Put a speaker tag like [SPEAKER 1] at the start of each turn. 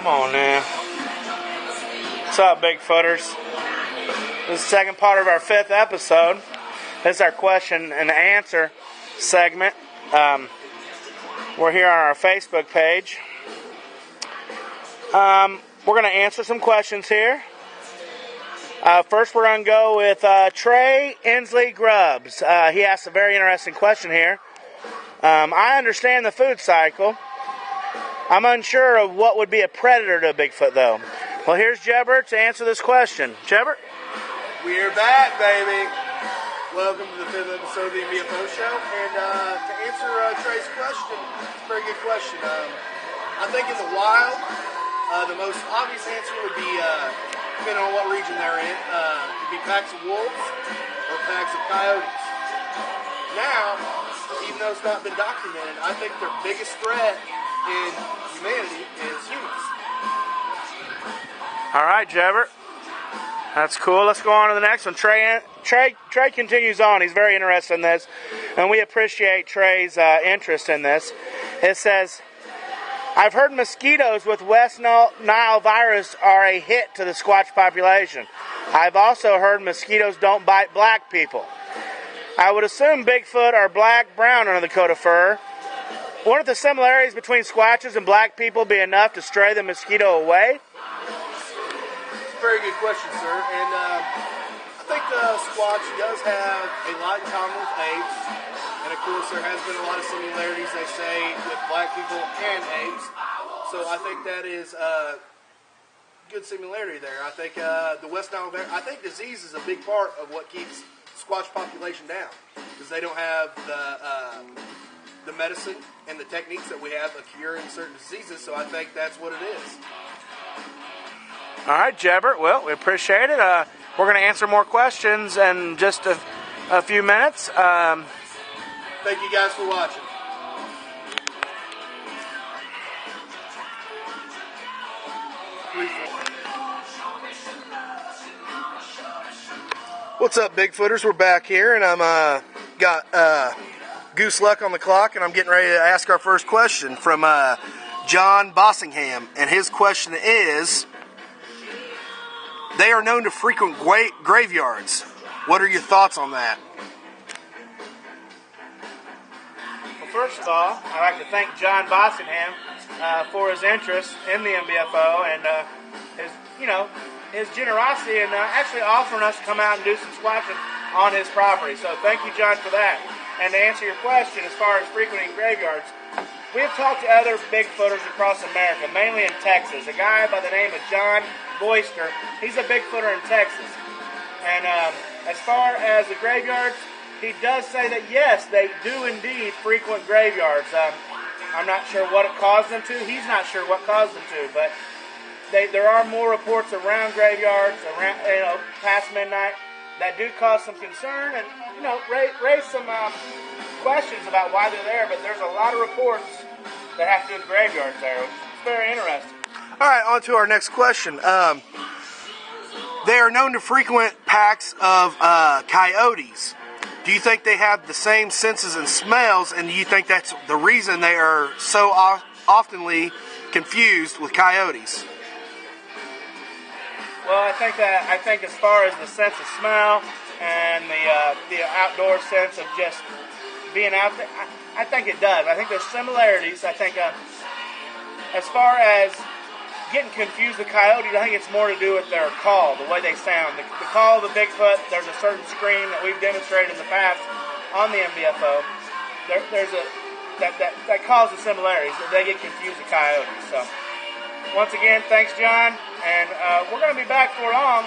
[SPEAKER 1] Come on now. What's up, Bigfooters? This is the second part of our 5th episode. This is our question and answer segment. We're here on our Facebook page. We're going to answer some questions here. First, we're going to go with Trey Inslee Grubbs. He asked a very interesting question here. I understand the food cycle. I'm unsure of what would be a predator to a Bigfoot, though. Well, here's Jebbert to answer this question. Jebbert?
[SPEAKER 2] We're back, baby. Welcome to the 5th episode of the MBFO Show. And to answer Trey's question, it's a very good question. I think in the wild, the most obvious answer would be, depending on what region they're in, it'd be packs of wolves or packs of coyotes. Now, even though it's not been documented, I think their biggest threat in humanity is humans.
[SPEAKER 1] All right, Jebbert. That's cool. Let's go on to the next one. Trey continues on. He's very interested in this, and we appreciate Trey's interest in this. It says, I've heard mosquitoes with West Nile virus are a hit to the Squatch population. I've also heard mosquitoes don't bite black people. I would assume Bigfoot are black-brown under the coat of fur. Wouldn't the similarities between Squatches and black people be enough to stray the mosquito away?
[SPEAKER 2] Very good question, sir. And I think the Squatch does have a lot in common with apes. And of course, there has been a lot of similarities, they say, with black people and apes. So I think that is a good similarity there. I think the West Nile, I think disease is a big part of what keeps Squatch population down, because they don't have the medicine and the techniques that we have of curing certain diseases. So I think that's what it is.
[SPEAKER 1] All right, Jebbert. Well, we appreciate it. We're going to answer more questions in just a few minutes.
[SPEAKER 2] Thank you guys for watching. What's up, Bigfooters? We're back here, and I'm got Goose Luck on the clock, and I'm getting ready to ask our first question from John Bossingham. And his question is, they are known to frequent graveyards. What are your thoughts on that?
[SPEAKER 1] Well, first of all, I'd like to thank John Bossingham for his interest in the MBFO and his generosity in actually offering us to come out and do some squatching on his property. So thank you, John, for that. And to answer your question, as far as frequenting graveyards, we have talked to other Bigfooters across America, mainly in Texas. A guy by the name of John Boyster, he's a Bigfooter in Texas. And as far as the graveyards, he does say that, yes, they do indeed frequent graveyards. I'm not sure what it caused them to. He's not sure what caused them to, but there are more reports around graveyards, around past midnight, that do cause some concern and raise some questions about why they're there. But there's a lot of reports that have to do with graveyards there, which is very interesting.
[SPEAKER 2] All right, on to our next question. They are known to frequent packs of coyotes. Do you think they have the same senses and smells, and do you think that's the reason they are so oftenly confused with coyotes?
[SPEAKER 1] Well, I think as far as the sense of smell and the outdoor sense of just being out there, I think it does. I think there's similarities. I think as far as getting confused with coyotes, I think it's more to do with their call, the way they sound. The call of the Bigfoot, there's a certain scream that we've demonstrated in the past on the MBFO. That causes similarities, that they get confused with coyotes. So, once again, thanks, John, and we're going to be back for long.